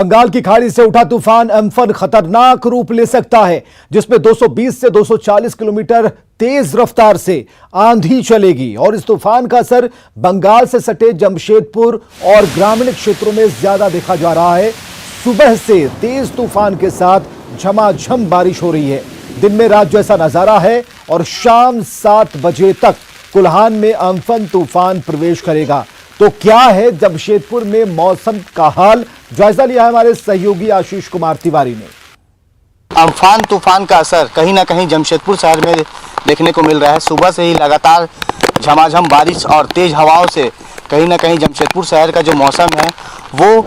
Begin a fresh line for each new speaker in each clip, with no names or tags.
बंगाल की खाड़ी से उठा तूफान अम्फन खतरनाक रूप ले सकता है, जिसमें 220 से 240 किलोमीटर तेज रफ्तार से आंधी चलेगी और इस तूफान का असर बंगाल से सटे जमशेदपुर और ग्रामीण क्षेत्रों में ज्यादा देखा जा रहा है। सुबह से तेज तूफान के साथ झमाझम बारिश हो रही है। दिन में रात जैसा नजारा है और शाम 7 बजे तक कुल्हान में अम्फन तूफान प्रवेश करेगा। तो क्या है जमशेदपुर में मौसम का हाल, जायजा लिया है हमारे सहयोगी आशीष कुमार तिवारी ने।
अम्फान तूफान का असर कहीं ना कहीं जमशेदपुर शहर में देखने को मिल रहा है। सुबह से ही लगातार झमाझम बारिश और तेज हवाओं से कहीं ना कहीं जमशेदपुर शहर का जो मौसम है वो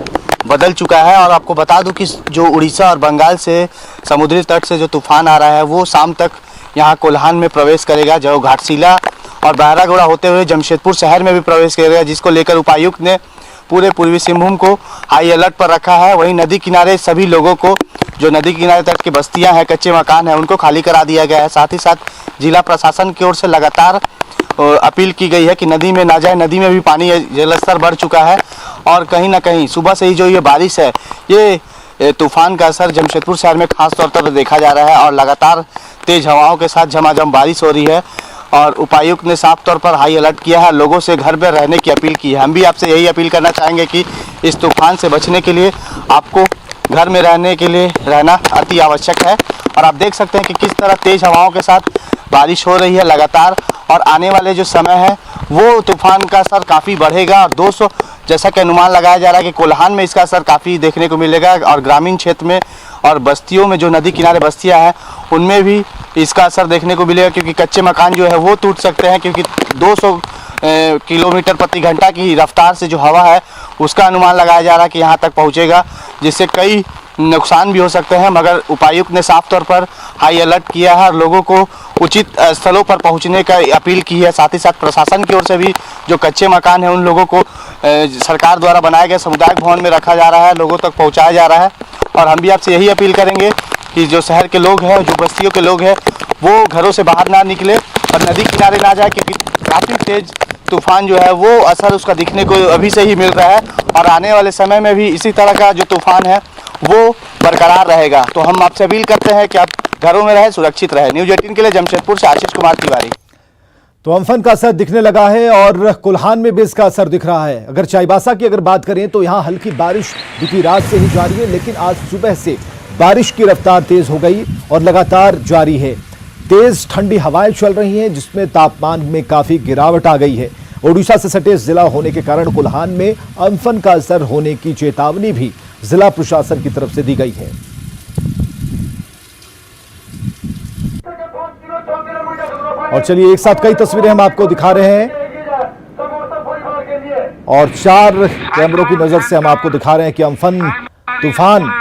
बदल चुका है। और आपको बता दूं कि जो उड़ीसा और बंगाल से समुद्री तट से जो तूफान आ रहा है वो शाम तक यहाँ कोल्हान में प्रवेश करेगा, जो घाटशिला और बहरागोड़ा होते हुए जमशेदपुर शहर में भी प्रवेश करेगा, जिसको लेकर उपायुक्त ने पूरे पूर्वी सिंहभूम को हाई अलर्ट पर रखा है। वहीं नदी किनारे सभी लोगों को, जो नदी किनारे तट की बस्तियां हैं, कच्चे मकान हैं, उनको खाली करा दिया गया है। साथ ही साथ जिला प्रशासन की ओर से लगातार अपील की गई है कि नदी में ना जाए। नदी में भी पानी जलस्तर बढ़ चुका है और कहीं ना कहीं सुबह से ही जो ये बारिश है, ये तूफान का असर जमशेदपुर शहर में खास तौर पर देखा जा रहा है और लगातार तेज हवाओं के साथ झमाझम बारिश हो रही है। और उपायुक्त ने साफ तौर पर हाई अलर्ट किया है, लोगों से घर में रहने की अपील की है। हम भी आपसे यही अपील करना चाहेंगे कि इस तूफान से बचने के लिए आपको घर में रहने के लिए रहना अति आवश्यक है। और आप देख सकते हैं कि किस तरह तेज हवाओं के साथ बारिश हो रही है लगातार। और आने वाले जो समय है वो तूफान का असर काफ़ी बढ़ेगा और 200 जैसा कि अनुमान लगाया जा रहा है कि कोल्हान में इसका असर काफ़ी देखने को मिलेगा और ग्रामीण क्षेत्र में और बस्तियों में, जो नदी किनारे बस्तियां हैं, उनमें भी इसका असर देखने को मिलेगा, क्योंकि कच्चे मकान जो है वो टूट सकते हैं, क्योंकि 200 किलोमीटर प्रति घंटा की रफ्तार से जो हवा है उसका अनुमान लगाया जा रहा है कि यहाँ तक पहुँचेगा, जिससे कई नुकसान भी हो सकते हैं। मगर उपायुक्त ने साफ तौर पर हाई अलर्ट किया है और लोगों को उचित स्थलों पर पहुंचने का अपील की है। साथ ही साथ प्रशासन की ओर से भी जो कच्चे मकान हैं उन लोगों को सरकार द्वारा बनाए गए सामुदायिक भवन में रखा जा रहा है, लोगों तक पहुंचाया जा रहा है। और हम भी आपसे यही अपील करेंगे कि जो शहर के लोग हैं, जो बस्तियों के लोग हैं, वो घरों से बाहर ना निकले और नदी किनारे ना जाए, क्योंकि काफ़ी तेज तूफान जो है वो असर उसका दिखने को अभी से ही मिल रहा है और आने वाले समय में भी इसी तरह का जो तूफान है वो बरकरार रहेगा। तो हम आपसे अपील करते हैं कि आप घरों में रहें, सुरक्षित रहें। न्यूज़ 18 के लिए जमशेदपुर से आशीष कुमार तिवारी।
तो अम्फन का असर दिखने लगा है और कुल्हान में भी इसका असर दिख रहा है। अगर चाईबासा की अगर बात करें तो यहाँ हल्की बारिश बीती रात से ही जारी है, लेकिन आज सुबह से बारिश की रफ्तार तेज हो गई और लगातार जारी है। तेज ठंडी हवाएं चल रही हैं, जिसमें तापमान में काफी गिरावट आ गई है। ओडिशा से सटे जिला होने के कारण कुल्हान में अम्फन का असर होने की चेतावनी भी जिला प्रशासन की तरफ से दी गई है। और चलिए एक साथ कई तस्वीरें हम आपको दिखा रहे हैं और 4 कैमरों की नजर से हम आपको दिखा रहे हैं कि अम्फन तूफान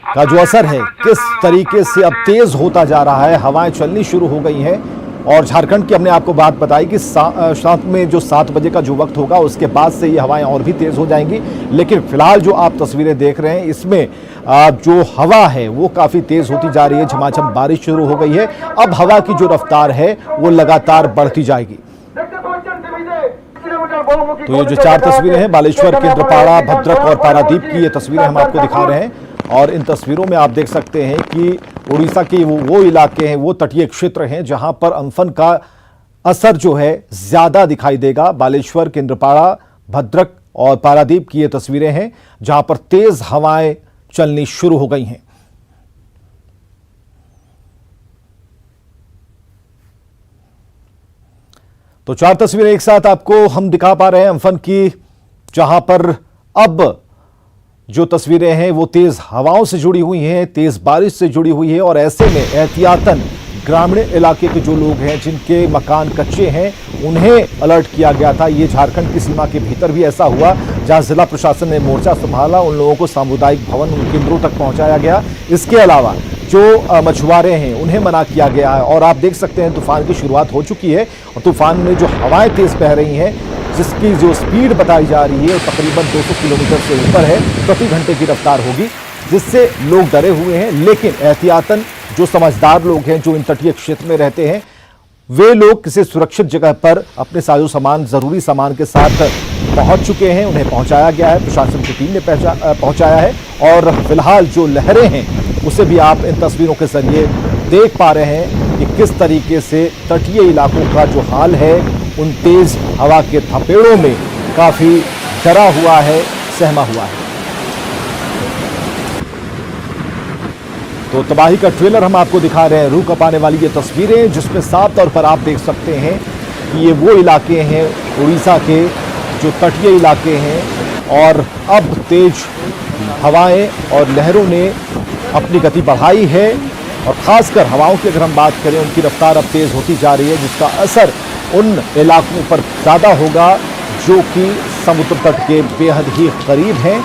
का जो असर है किस तरीके से अब तेज होता जा रहा है। हवाएं चलनी शुरू हो गई हैं और झारखंड की हमने आपको बात बताई कि साथ में जो 7 बजे का जो वक्त होगा उसके बाद से ये हवाएं और भी तेज हो जाएंगी। लेकिन फिलहाल जो आप तस्वीरें देख रहे हैं इसमें जो हवा है वो काफी तेज होती जा रही है, झमाझम बारिश शुरू हो गई है। अब हवा की जो रफ्तार है वो लगातार बढ़ती जाएगी। तो ये जो 4 तस्वीरें हैं बालेश्वर, केंद्रपाड़ा, भद्रक और पारादीप की ये तस्वीरें हम आपको दिखा रहे हैं। और इन तस्वीरों में आप देख सकते हैं कि उड़ीसा के वो इलाके हैं, वो तटीय क्षेत्र हैं जहां पर अम्फन का असर जो है ज्यादा दिखाई देगा। बालेश्वर, केंद्रपाड़ा, भद्रक और पारादीप की ये तस्वीरें हैं जहां पर तेज हवाएं चलनी शुरू हो गई हैं। तो 4 तस्वीरें एक साथ आपको हम दिखा पा रहे हैं अम्फन की, जहां पर अब जो तस्वीरें हैं वो तेज हवाओं से जुड़ी हुई हैं, तेज बारिश से जुड़ी हुई है। और ऐसे में एहतियातन ग्रामीण इलाके के जो लोग हैं जिनके मकान कच्चे हैं उन्हें अलर्ट किया गया था। ये झारखंड की सीमा के भीतर भी ऐसा हुआ, जहां जिला प्रशासन ने मोर्चा संभाला, उन लोगों को सामुदायिक भवन केंद्रों तक पहुंचाया गया। इसके अलावा जो मछुआरे हैं उन्हें मना किया गया है। और आप देख सकते हैं तूफान की शुरुआत हो चुकी है और तूफान में जो हवाएं तेज बह रही हैं, जिसकी जो स्पीड बताई जा रही है तकरीबन 200 किलोमीटर से ऊपर है, प्रति घंटे की रफ्तार होगी, जिससे लोग डरे हुए हैं। लेकिन एहतियातन जो समझदार लोग हैं, जो इन तटीय क्षेत्र में रहते हैं, वे लोग किसी सुरक्षित जगह पर अपने साजो सामान, जरूरी सामान के साथ पहुंच चुके हैं। उन्हें पहुंचाया गया है, प्रशासन की टीम ने पहुंचाया है। और फिलहाल जो लहरें हैं उसे भी आप इन तस्वीरों के जरिए देख पा रहे हैं कि किस तरीके से तटीय इलाकों का जो हाल है उन तेज हवा के थपेड़ों में काफी डरा हुआ है, सहमा हुआ है। तो तबाही का ट्रेलर हम आपको दिखा रहे हैं, रूह कपाने वाली ये तस्वीरें, जिसमें साफ तौर पर आप देख सकते हैं कि ये वो इलाके हैं उड़ीसा के जो तटीय इलाके हैं। और अब तेज हवाएं और लहरों ने अपनी गति बढ़ाई है और खासकर हवाओं की अगर हम बात करें, उनकी रफ्तार अब तेज होती जा रही है, जिसका असर उन इलाकों पर ज़्यादा होगा जो कि समुद्र तट के बेहद ही करीब हैं।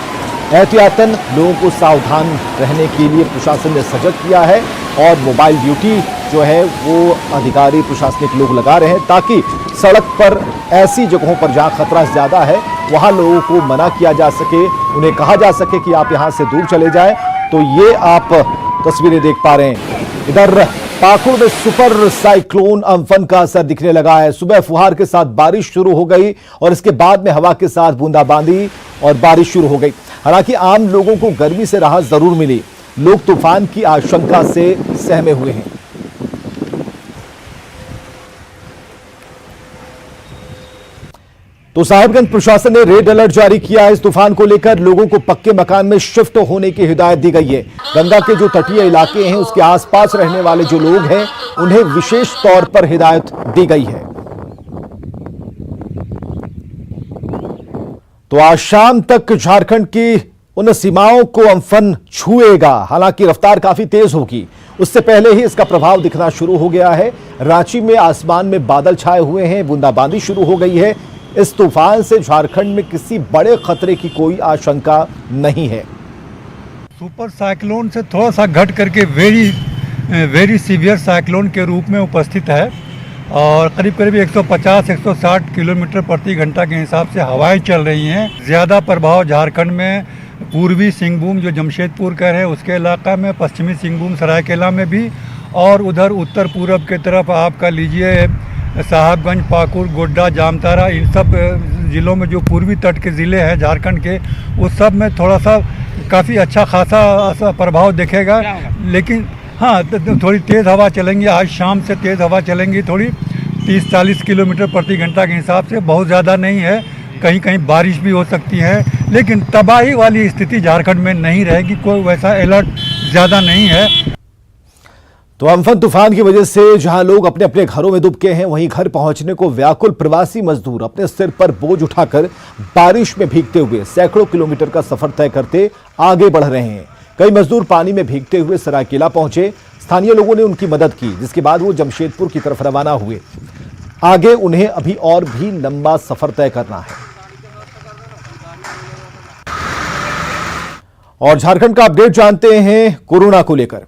एहतियातन लोगों को सावधान रहने के लिए प्रशासन ने सजग किया है और मोबाइल ड्यूटी जो है वो अधिकारी, प्रशासनिक लोग लगा रहे हैं ताकि सड़क पर ऐसी जगहों पर जहां खतरा ज़्यादा है वहां लोगों को मना किया जा सके, उन्हें कहा जा सके कि आप यहां से दूर चले जाएं। तो ये आप तस्वीरें देख पा रहे हैं। इधर पाकुड़ में सुपर साइक्लोन अम्फन का असर दिखने लगा है। सुबह फुहार के साथ बारिश शुरू हो गई और इसके बाद में हवा के साथ बूंदाबांदी और बारिश शुरू हो गई। हालांकि आम लोगों को गर्मी से राहत जरूर मिली, लोग तूफान की आशंका से सहमे हुए हैं। तो साहिबगंज प्रशासन ने रेड अलर्ट जारी किया है। इस तूफान को लेकर लोगों को पक्के मकान में शिफ्ट होने की हिदायत दी गई है। गंगा के जो तटीय इलाके हैं उसके आसपास रहने वाले जो लोग हैं उन्हें विशेष तौर पर हिदायत दी गई है। तो आज शाम तक झारखंड की उन सीमाओं को अम्फन छुएगा। हालांकि रफ्तार काफी तेज होगी, उससे पहले ही इसका प्रभाव दिखना शुरू हो गया है। रांची में आसमान में बादल छाए हुए हैं, बूंदाबांदी शुरू हो गई है। इस तूफान से झारखंड में किसी बड़े खतरे की कोई आशंका नहीं है।
सुपर साइक्लोन से थोड़ा सा घट करके वेरी सीवियर साइक्लोन के रूप में उपस्थित है और करीब करीब 150-160 किलोमीटर प्रति घंटा के हिसाब से हवाएं चल रही हैं। ज़्यादा प्रभाव झारखंड में पूर्वी सिंहभूम जो जमशेदपुर का है उसके इलाका में, पश्चिमी सिंहभूम सरायकेला में भी, और उधर उत्तर पूरब के तरफ आपका लीजिए साहबगंज, पाकुड़, गोड्डा, जामताड़ा, इन सब ज़िलों में जो पूर्वी तट के ज़िले हैं झारखंड के, उस सब में थोड़ा सा काफ़ी अच्छा खासा प्रभाव दिखेगा। लेकिन हाँ, थोड़ी तेज़ हवा चलेंगी, आज शाम से तेज़ हवा चलेंगी, थोड़ी 30-40 किलोमीटर प्रति घंटा के हिसाब से, बहुत ज़्यादा नहीं है। कहीं कहीं बारिश भी हो सकती है, लेकिन तबाही वाली स्थिति झारखंड में नहीं रहेगी। कोई वैसा अलर्ट ज़्यादा नहीं है।
तो अम्फन तूफान की वजह से जहां लोग अपने अपने घरों में दुबके हैं, वहीं घर पहुंचने को व्याकुल प्रवासी मजदूर अपने सिर पर बोझ उठाकर बारिश में भीगते हुए सैकड़ों किलोमीटर का सफर तय करते आगे बढ़ रहे हैं। कई मजदूर पानी में भीगते हुए सरायकेला पहुंचे। स्थानीय लोगों ने उनकी मदद की, जिसके बाद वो जमशेदपुर की तरफ रवाना हुए। आगे उन्हें अभी और भी लंबा सफर तय करना है। और झारखंड का अपडेट जानते हैं कोरोना को लेकर।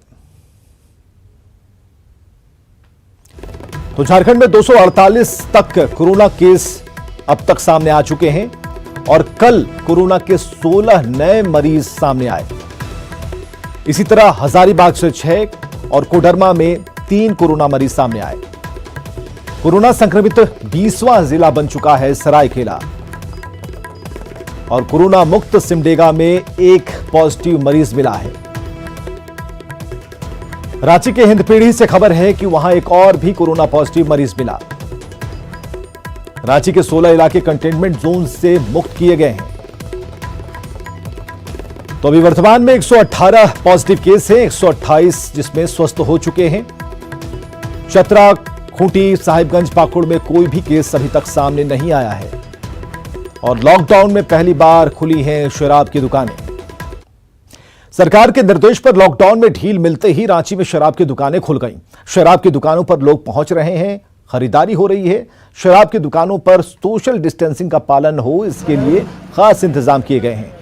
तो झारखंड में 248 तक कोरोना केस अब तक सामने आ चुके हैं और कल कोरोना के 16 नए मरीज सामने आए। इसी तरह हजारीबाग से 6 और कोडरमा में 3 कोरोना मरीज सामने आए। कोरोना संक्रमित 20वां जिला बन चुका है सरायकेला और कोरोना मुक्त सिमडेगा में 1 पॉजिटिव मरीज मिला है। रांची के हिंदपीढ़ी से खबर है कि वहां एक और भी कोरोना पॉजिटिव मरीज मिला। रांची के 16 इलाके कंटेनमेंट जोन से मुक्त किए गए हैं। तो अभी वर्तमान में 118 पॉजिटिव केस हैं, 128 जिसमें स्वस्थ हो चुके हैं। चतरा, खूंटी, साहिबगंज, पाकुड़ में कोई भी केस अभी तक सामने नहीं आया है। और लॉकडाउन में पहली बार खुली हैं शराब की दुकानें। सरकार के निर्देश पर लॉकडाउन में ढील मिलते ही रांची में शराब की दुकानें खुल गईं। शराब की दुकानों पर लोग पहुंच रहे हैं, खरीदारी हो रही है। शराब की दुकानों पर सोशल डिस्टेंसिंग का पालन हो, इसके लिए खास इंतजाम किए गए हैं।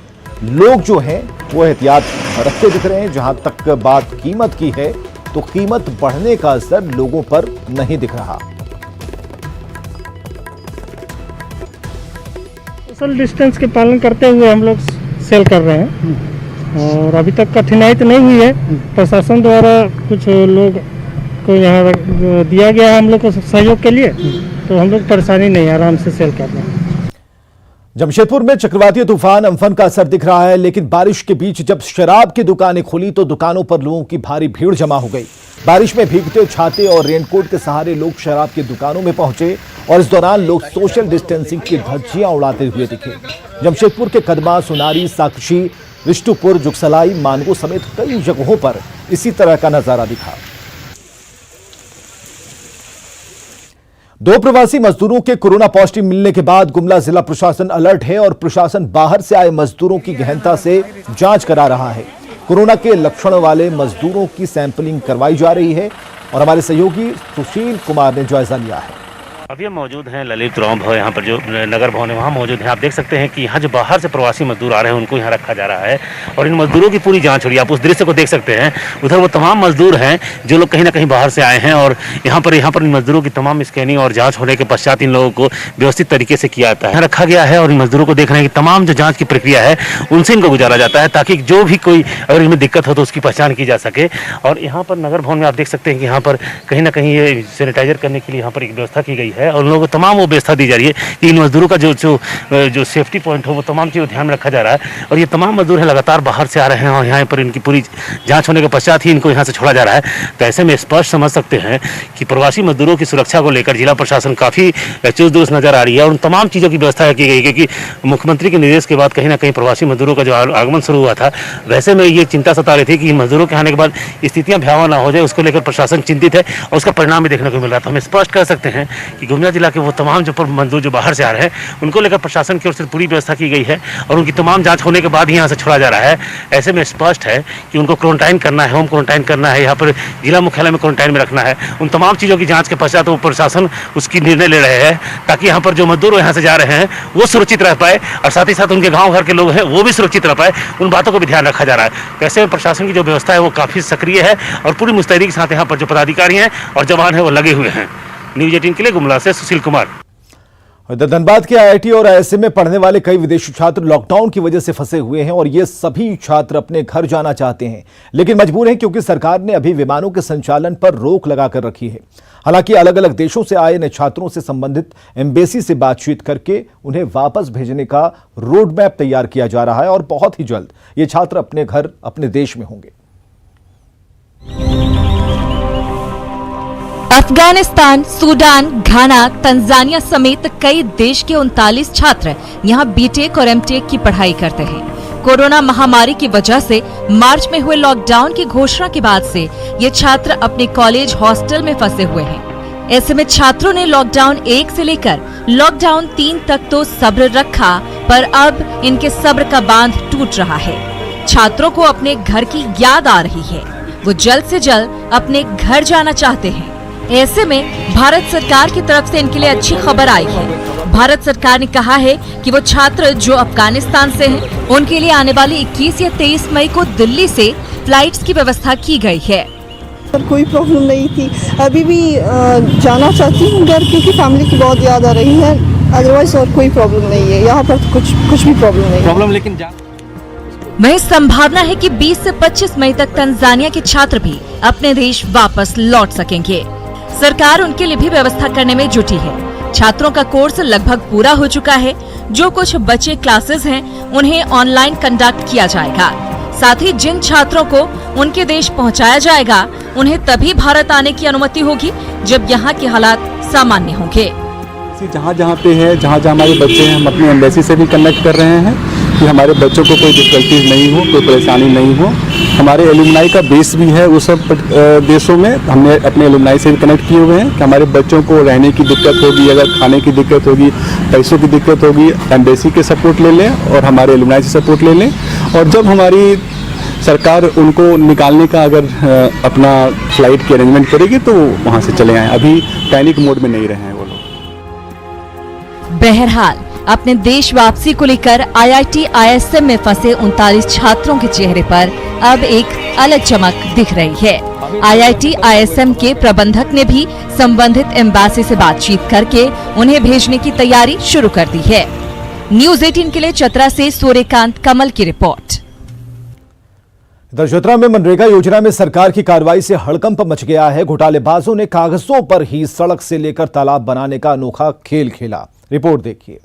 लोग जो हैं वो एहतियात बरतते दिख रहे हैं। जहां तक बात कीमत की है तो कीमत बढ़ने का असर लोगों पर नहीं दिख रहा।
सोशल डिस्टेंस के पालन करते हुए हम लोग सेल कर रहे हैं और अभी तक कठिनाई तो नहीं हुई है। प्रशासन द्वारा कुछ लोग को यहाँ दिया गया है हम लोग को सहयोग के लिए, तो हम लोग परेशानी नहीं, आराम से सेल कर रहे हैं।
जमशेदपुर में चक्रवाती तूफान अम्फन का असर दिख रहा है, लेकिन बारिश के बीच जब शराब की दुकानें खुली तो दुकानों पर लोगों की भारी भीड़ जमा हो गई। बारिश में भीगते छाते और रेनकोट के सहारे लोग शराब की दुकानों में पहुंचे और इस दौरान लोग सोशल डिस्टेंसिंग की धज्जियां उड़ाते हुए दिखे। जमशेदपुर के कदमा, सोनारी, साक्षी, विष्णुपुर, जुगसलाई, मानगो समेत कई जगहों पर इसी तरह का नजारा दिखा। 2 प्रवासी मजदूरों के कोरोना पॉजिटिव मिलने के बाद गुमला जिला प्रशासन अलर्ट है और प्रशासन बाहर से आए मजदूरों की गहनता से जांच करा रहा है। कोरोना के लक्षण वाले मजदूरों की सैंपलिंग करवाई जा रही है और हमारे सहयोगी सुशील कुमार ने जायजा लिया है।
अभी हम मौजूद हैं ललित राम भवन, यहाँ पर जो नगर भवन है वहाँ मौजूद हैं। आप देख सकते हैं कि यहाँ जो बाहर से प्रवासी मजदूर आ रहे हैं उनको यहाँ रखा जा रहा है और इन मजदूरों की पूरी जांच हो रही है। आप उस दृश्य को देख सकते हैं, उधर वो तमाम मजदूर हैं जो लोग कहीं ना कहीं बाहर से आए हैं और यहाँ पर इन मजदूरों की तमाम स्कैनिंग और जाँच होने के पश्चात इन लोगों को व्यवस्थित तरीके से किया जाता है, रखा गया है और इन मजदूरों को देख रहे हैं कि तमाम जो जाँच की प्रक्रिया है उनसे इनको गुजारा जाता है ताकि जो भी कोई अगर इनमें दिक्कत हो तो उसकी पहचान की जा सके। और यहाँ पर नगर भवन में आप देख सकते हैं कि यहाँ पर कहीं ना कहीं ये सैनिटाइजर करने के लिए यहाँ पर एक व्यवस्था की गई है और उन लोगों को तमाम वो व्यवस्था दी जा रही है कि इन मजदूरों का जो सेफ्टी पॉइंट हो वो तमाम चीज़ ध्यान में रखा जा रहा है। और ये तमाम मजदूर है लगातार बाहर से आ रहे हैं और यहाँ पर इनकी पूरी जांच होने के पश्चात ही इनको यहाँ से छोड़ा जा रहा है। तो ऐसे में स्पष्ट समझ सकते हैं कि प्रवासी मजदूरों की सुरक्षा को लेकर जिला प्रशासन काफ़ी चुस्त दुरुस्त नजर आ रही है और उन तमाम चीज़ों की व्यवस्था की गई क्योंकि मुख्यमंत्री के निर्देश के बाद कहीं ना कहीं प्रवासी मजदूरों का जो आगमन शुरू हुआ था, वैसे में ये चिंता सता रही थी कि मजदूरों के आने के बाद स्थितियाँ भयावह ना हो जाए, उसको लेकर प्रशासन चिंतित है और उसका परिणाम भी देखने को मिल रहा था। हम स्पष्ट कर सकते हैं कि गुमला जिला के वो तमाम जो मजदूर जो बाहर से आ रहे हैं उनको लेकर प्रशासन की ओर से पूरी व्यवस्था की गई है और उनकी तमाम जांच होने के बाद ही यहाँ से छोड़ा जा रहा है। ऐसे में स्पष्ट है कि उनको क्वारंटाइन करना है, होम क्वारंटाइन करना है, यहाँ पर जिला मुख्यालय में क्वारंटाइन में रखना है। उन तमाम चीज़ों की जांच के पश्चात वो प्रशासन उसकी निर्णय ले रहे हैं ताकि यहाँ पर जो मजदूर यहाँ से जा रहे हैं वो सुरक्षित रह पाए और साथ ही साथ उनके गाँव घर के लोग हैं वो भी सुरक्षित रह पाए, उन बातों को भी ध्यान रखा जा रहा है। तो ऐसे में प्रशासन की जो व्यवस्था है वो काफ़ी सक्रिय है और पूरी मुस्तैदी के साथ यहाँ पर जो पदाधिकारी हैं और जवान हैं वो लगे हुए हैं। न्यूज़ 18 के लिए गुमला से सुशील कुमार।
धनबाद के IIT और ISM में पढ़ने वाले कई विदेशी छात्र लॉकडाउन की वजह से फंसे हुए हैं और ये सभी छात्र अपने घर जाना चाहते हैं लेकिन मजबूर हैं क्योंकि सरकार ने अभी विमानों के संचालन पर रोक लगाकर रखी है। हालांकि अलग अलग देशों से आए नए छात्रों से संबंधित एम्बेसी से बातचीत करके उन्हें वापस भेजने का रोड मैप तैयार किया जा रहा है और बहुत ही जल्द ये छात्र अपने घर अपने देश में होंगे।
अफगानिस्तान, सूडान, घाना, तंजानिया समेत कई देश के 39 छात्र यहाँ बीटेक और एमटेक की पढ़ाई करते हैं। कोरोना महामारी की वजह से मार्च में हुए लॉकडाउन की घोषणा के बाद से ये छात्र अपने कॉलेज हॉस्टल में फंसे हुए हैं। ऐसे में छात्रों ने लॉकडाउन 1 से लेकर लॉकडाउन 3 तक तो सब्र रखा, पर अब इनके सब्र का बांध टूट रहा है। छात्रों को अपने घर की याद आ रही है, वो जल्द से जल्द अपने घर जाना चाहते हैं। ऐसे में भारत सरकार की तरफ से इनके लिए अच्छी खबर आई है। भारत सरकार ने कहा है कि वो छात्र जो अफगानिस्तान से हैं, उनके लिए आने वाली 21 या 23 मई को दिल्ली से फ्लाइट्स की व्यवस्था की गई है।
पर कोई प्रॉब्लम नहीं थी, अभी भी जाना चाहती हूँ घर क्योंकि फैमिली की बहुत याद आ रही है। अदरवाइज और कोई प्रॉब्लम नहीं है, यहाँ पर कुछ भी प्रॉब्लम नहीं है।
लेकिन
वही संभावना है कि 20 से 25 मई तक तंजानिया के छात्र भी अपने देश वापस लौट सकेंगे। सरकार उनके लिए भी व्यवस्था करने में जुटी है। छात्रों का कोर्स लगभग पूरा हो चुका है। जो कुछ बचे क्लासेस हैं उन्हें ऑनलाइन कंडक्ट किया जाएगा। साथ ही जिन छात्रों को उनके देश पहुंचाया जाएगा उन्हें तभी भारत आने की अनुमति होगी जब यहाँ के हालात सामान्य होंगे।
जहाँ पे है, जहाँ हमारे बच्चे हैं, हम अपनी एम्बेसी से भी कनेक्ट कर रहे हैं कि हमारे बच्चों को कोई डिफिकल्टीज नहीं हो, कोई परेशानी नहीं हो। हमारे एलुमनाई का बेस भी है उस सब देशों में, हमने अपने एलुमनाई से भी कनेक्ट किए हुए हैं कि हमारे बच्चों को रहने की दिक्कत होगी, अगर खाने की दिक्कत होगी, पैसों की दिक्कत होगी, एम्बेसी के सपोर्ट ले लें और हमारे एलुमनाई से सपोर्ट ले लें। और जब हमारी सरकार उनको निकालने का अगर अपना फ्लाइट की अरेंजमेंट करेगी तो वहाँ से चले आएँ। अभी पैनिक मोड में नहीं रहे हैं वो लोग।
बहरहाल अपने देश वापसी को लेकर IIT ISM में फंसे 39 छात्रों के चेहरे पर अब एक अलग चमक दिख रही है। IIT ISM के प्रबंधक ने भी संबंधित एम्बेसी से बातचीत करके उन्हें भेजने की तैयारी शुरू कर दी है। न्यूज़ 18 के लिए चतरा से सूर्यकांत कमल की रिपोर्ट।
चतरा में मनरेगा योजना में सरकार की कार्रवाई से हड़कंप मच गया है। घोटालेबाजों ने कागजों पर ही सड़क से लेकर तालाब बनाने का अनोखा खेल खेला। रिपोर्ट देखिए।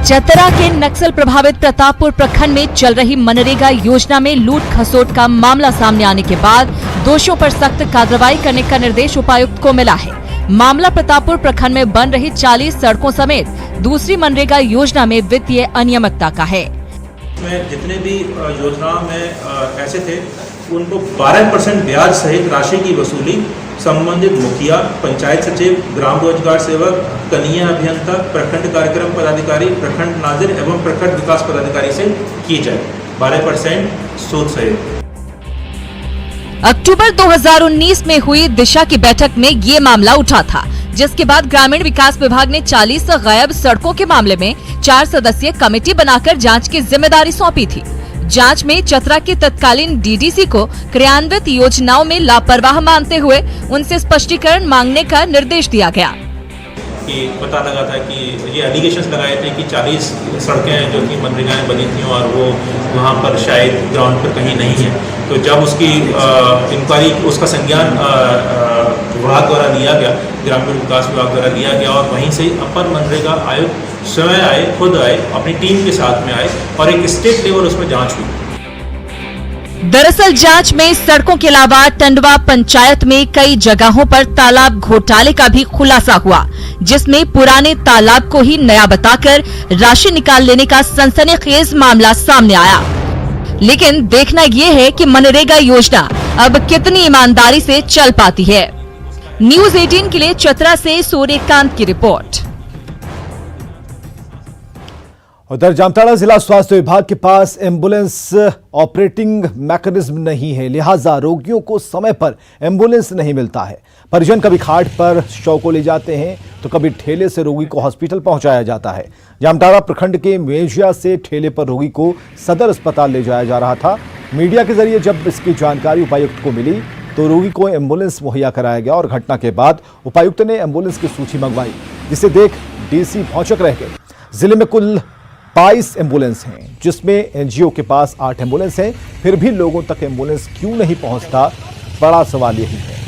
चतरा के नक्सल प्रभावित प्रतापपुर प्रखंड में चल रही मनरेगा योजना में लूट खसोट का मामला सामने आने के बाद दोषियों पर सख्त कार्रवाई करने का निर्देश उपायुक्त को मिला है। मामला प्रतापपुर प्रखंड में बन रही 40 सड़कों समेत दूसरी मनरेगा योजना में वित्तीय अनियमितता का है।
में जितने भी योजना में ऐसे थे उनको 12% ब्याज सहित राशि की वसूली संबंधित मुखिया, पंचायत सचिव, ग्राम रोजगार सेवक, कनीय अभियंता, प्रखंड कार्यक्रम पदाधिकारी, प्रखंड नाजिर एवं प्रखंड विकास पदाधिकारी से की जाए। 12% सूद सहित।
अक्टूबर 2019 में हुई दिशा की बैठक में ये मामला उठा था, जिसके बाद ग्रामीण विकास विभाग ने 40 गायब सड़कों के मामले में 4 सदस्यीय कमेटी बनाकर जांच की जिम्मेदारी सौंपी थी। जांच में चतरा के तत्कालीन डीडीसी को क्रियान्वित योजनाओं में लापरवाह मानते हुए उनसे स्पष्टीकरण मांगने का निर्देश दिया गया।
कि पता लगा था कि ये एलिगेशंस लगाए थे कि 40 सड़कें जो कि मनरेगा में बनी थी और वो वहाँ पर शायद ग्राउंड पर कहीं नहीं है। तो जब उसकी इंक्वायरी उसका संज्ञान विभाग द्वारा लिया गया, ग्रामीण विकास विभाग द्वारा लिया गया और वहीं से अपर मनरेगा आयुक्त स्वयं आए, खुद आए, अपनी टीम के साथ में आए और एक स्टेट लेवल उसमें जांच हुई।
दरअसल जांच में सड़कों के अलावा टंडवा पंचायत में कई जगहों पर तालाब घोटाले का भी खुलासा हुआ, जिसमें पुराने तालाब को ही नया बताकर राशि निकाल लेने का सनसनीखेज मामला सामने आया। लेकिन देखना यह है कि मनरेगा योजना अब कितनी ईमानदारी से चल पाती है। न्यूज़ 18 के लिए चतरा से सूर्यकांत की रिपोर्ट।
उधर जामताड़ा जिला स्वास्थ्य विभाग के पास एम्बुलेंस ऑपरेटिंग मैकेनिज्म नहीं है, लिहाजा रोगियों को समय पर एम्बुलेंस नहीं मिलता है। परिजन कभी खाट पर शव को ले जाते हैं तो कभी ठेले से रोगी को हॉस्पिटल पहुंचाया जाता है। जामताड़ा प्रखंड के मेजिया से ठेले पर रोगी को सदर अस्पताल ले जाया जा रहा था। मीडिया के जरिए जब इसकी जानकारी उपायुक्त को मिली तो रोगी को एम्बुलेंस मुहैया कराया गया और घटना के बाद उपायुक्त ने एम्बुलेंस की सूची मंगवाई, जिसे देख डीसी भौचक रह गए। जिले में कुल 22 एम्बुलेंस हैं, जिसमें एनजीओ के पास 8 एम्बुलेंस हैं। फिर भी लोगों तक एम्बुलेंस क्यों नहीं पहुंचता, बड़ा सवाल यही है।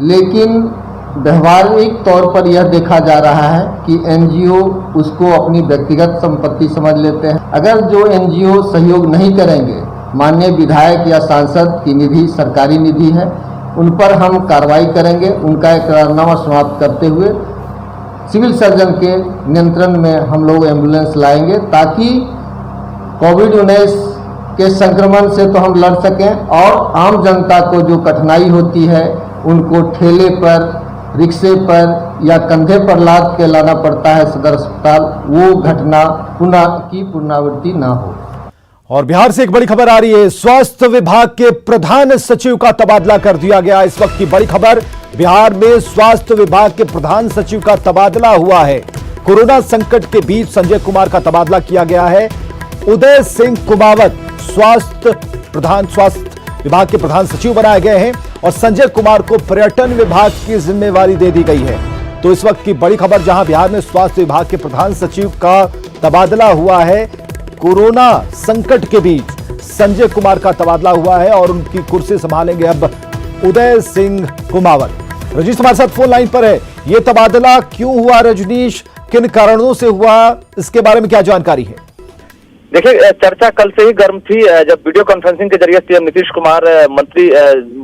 लेकिन व्यवहारिक तौर पर यह देखा जा रहा है कि एनजीओ उसको अपनी व्यक्तिगत संपत्ति समझ लेते हैं। अगर जो एनजीओ सहयोग नहीं करेंगे, माननीय विधायक या सांसद की निधि सरकारी निधि है, उन पर हम कार्रवाई करेंगे। उनका इकरारनामा समाप्त करते हुए सिविल सर्जन के नियंत्रण में हम लोग एम्बुलेंस लाएंगे, ताकि कोविड-19 के संक्रमण से तो हम लड़ सकें और आम जनता को जो कठिनाई होती है उनको ठेले पर, रिक्शे पर या कंधे पर लाद के लाना पड़ता है सदर अस्पताल, वो घटना पुनरावृत्ति ना हो।
और बिहार से एक बड़ी खबर आ रही है। स्वास्थ्य विभाग के प्रधान सचिव का तबादला कर दिया गया। इस वक्त की बड़ी खबर, बिहार में स्वास्थ्य विभाग के प्रधान सचिव का तबादला हुआ है। कोरोना संकट के बीच संजय कुमार का तबादला किया गया है। उदय सिंह कुमावत स्वास्थ्य विभाग के प्रधान सचिव बनाए गए हैं और संजय कुमार को पर्यटन विभाग की जिम्मेवारी दे दी गई है। तो इस वक्त की बड़ी खबर, जहां बिहार में स्वास्थ्य विभाग के प्रधान सचिव का तबादला हुआ है, कोरोना संकट के बीच संजय कुमार का तबादला हुआ है और उनकी कुर्सी संभालेंगे अब उदय सिंह कुमावत। रजनीश हमारे साथ फोन लाइन पर है। यह तबादला क्यों हुआ रजनीश, किन कारणों से हुआ, इसके बारे में क्या जानकारी है?
देखिए, चर्चा कल से ही गर्म थी। जब वीडियो कॉन्फ्रेंसिंग के जरिए सीएम नीतीश कुमार मंत्री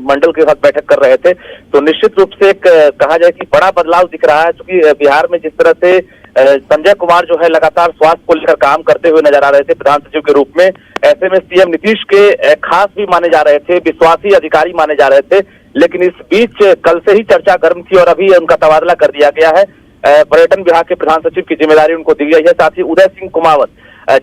मंडल के साथ बैठक कर रहे थे, तो निश्चित रूप से एक कहा जाए कि बड़ा बदलाव दिख रहा है। क्योंकि बिहार में जिस तरह से संजय कुमार जो है लगातार स्वास्थ्य को लेकर काम करते हुए नजर आ रहे थे प्रधान सचिव के रूप में, ऐसे में सीएम नीतीश के खास भी माने जा रहे थे, विश्वासी अधिकारी माने जा रहे थे। लेकिन इस बीच कल से ही चर्चा गर्म थी और अभी उनका तबादला कर दिया गया है। पर्यटन विभाग के प्रधान सचिव की जिम्मेदारी उनको दी गई है। साथ ही उदय सिंह कुमावत,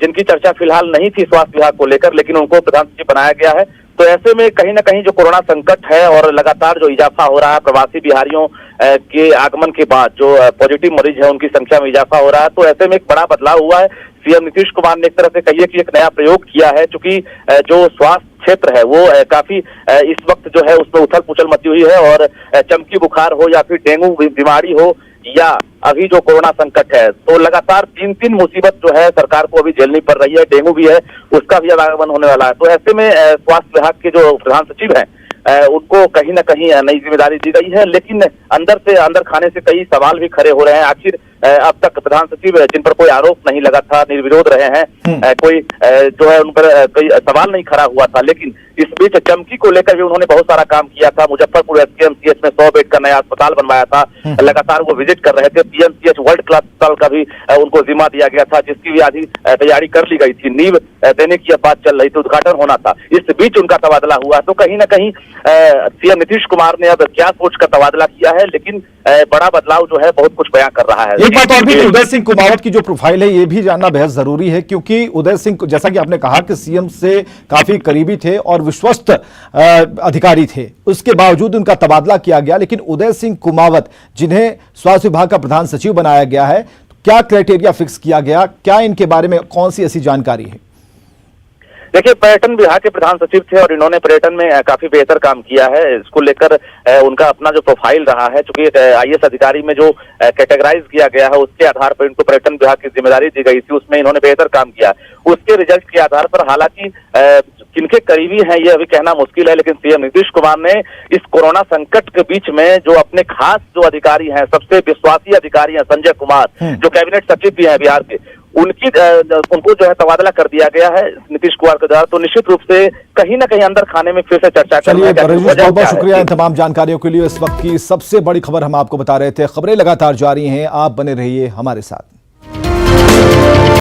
जिनकी चर्चा फिलहाल नहीं थी स्वास्थ्य विभाग को लेकर, लेकिन उनको प्रधान सचिव बनाया गया है। तो ऐसे में कहीं ना कहीं जो कोरोना संकट है और लगातार जो इजाफा हो रहा है प्रवासी बिहारियों के आगमन के बाद, जो पॉजिटिव मरीज है उनकी संख्या में इजाफा हो रहा है, तो ऐसे में एक बड़ा बदलाव हुआ है। सीएम नीतीश कुमार ने एक तरह से कहिए कि एक नया प्रयोग किया है, क्योंकि जो स्वास्थ्य क्षेत्र है वो काफी इस वक्त जो है उसमें उथल पुथल मची हुई है और चमकी बुखार हो या फिर डेंगू बीमारी हो या अभी जो कोरोना संकट है, तो लगातार 3 मुसीबत जो है सरकार को अभी झेलनी पड़ रही है। डेंगू भी है, उसका भी आगमन होने वाला है। तो ऐसे में स्वास्थ्य विभाग के जो प्रधान सचिव हैं उनको कहीं ना कहीं नई जिम्मेदारी दी गई है, लेकिन अंदर से अंदर खाने से कई सवाल भी खड़े हो रहे हैं। आखिर अब तक प्रधान सचिव जिन पर कोई आरोप नहीं लगा था, निर्विरोध रहे हैं, कोई जो है उन पर कोई सवाल नहीं खड़ा हुआ था, लेकिन इस बीच चमकी को लेकर भी उन्होंने बहुत सारा काम किया था। मुजफ्फरपुर एसकेएमसीएच में 100 बेड का नया अस्पताल बनवाया था, लगातार वो विजिट कर रहे थे। पीएमसीएच वर्ल्ड क्लास अस्पताल का भी उनको जिम्मा दिया गया था, जिसकी भी आधी तैयारी कर ली गई थी, नींव देने की अब बात चल रही थी, उद्घाटन होना था। इस बीच उनका तबादला हुआ। तो कहीं ना कहीं सीएम नीतीश कुमार ने अब क्या सोचकर तबादला किया है, लेकिन बड़ा बदलाव जो है बहुत कुछ बयां कर रहा है।
एक बात और भी, उदय सिंह कुमावत की जो प्रोफाइल है ये भी जानना बेहद जरूरी है, क्योंकि उदय सिंह, जैसा कि आपने कहा कि सीएम से काफी करीबी थे और विश्वस्त अधिकारी थे, उसके बावजूद उनका तबादला किया गया। लेकिन उदय सिंह कुमावत, जिन्हें स्वास्थ्य विभाग का प्रधान सचिव बनाया गया है, क्या क्राइटेरिया फिक्स किया गया, क्या इनके बारे में कौन सी ऐसी जानकारी है?
देखिए, पर्यटन विभाग के प्रधान सचिव थे और इन्होंने पर्यटन में काफी बेहतर काम किया है। इसको लेकर उनका अपना जो प्रोफाइल रहा है, चूंकि आईएएस अधिकारी में जो कैटेगराइज किया गया है उसके आधार पर इनको पर्यटन विभाग की जिम्मेदारी दी गई थी, उसमें इन्होंने बेहतर काम किया। उसके रिजल्ट के आधार पर, हालांकि किनके करीबी हैं ये अभी कहना मुश्किल है, लेकिन सीएम नीतीश कुमार ने इस कोरोना संकट के बीच में जो अपने खास जो अधिकारी हैं, सबसे विश्वासी अधिकारी हैं संजय कुमार, जो कैबिनेट सचिव भी हैं बिहार के, उनको जो है तबादला कर दिया गया है नीतीश कुमार के द्वारा। तो निश्चित रूप से कहीं ना कहीं अंदर खाने में फिर से चर्चा कर रहे हैं।
बहुत बहुत शुक्रिया इन तमाम जानकारियों के लिए। इस वक्त की सबसे बड़ी खबर हम आपको बता रहे थे। खबरें लगातार जारी हैं, आप बने रहिए हमारे साथ।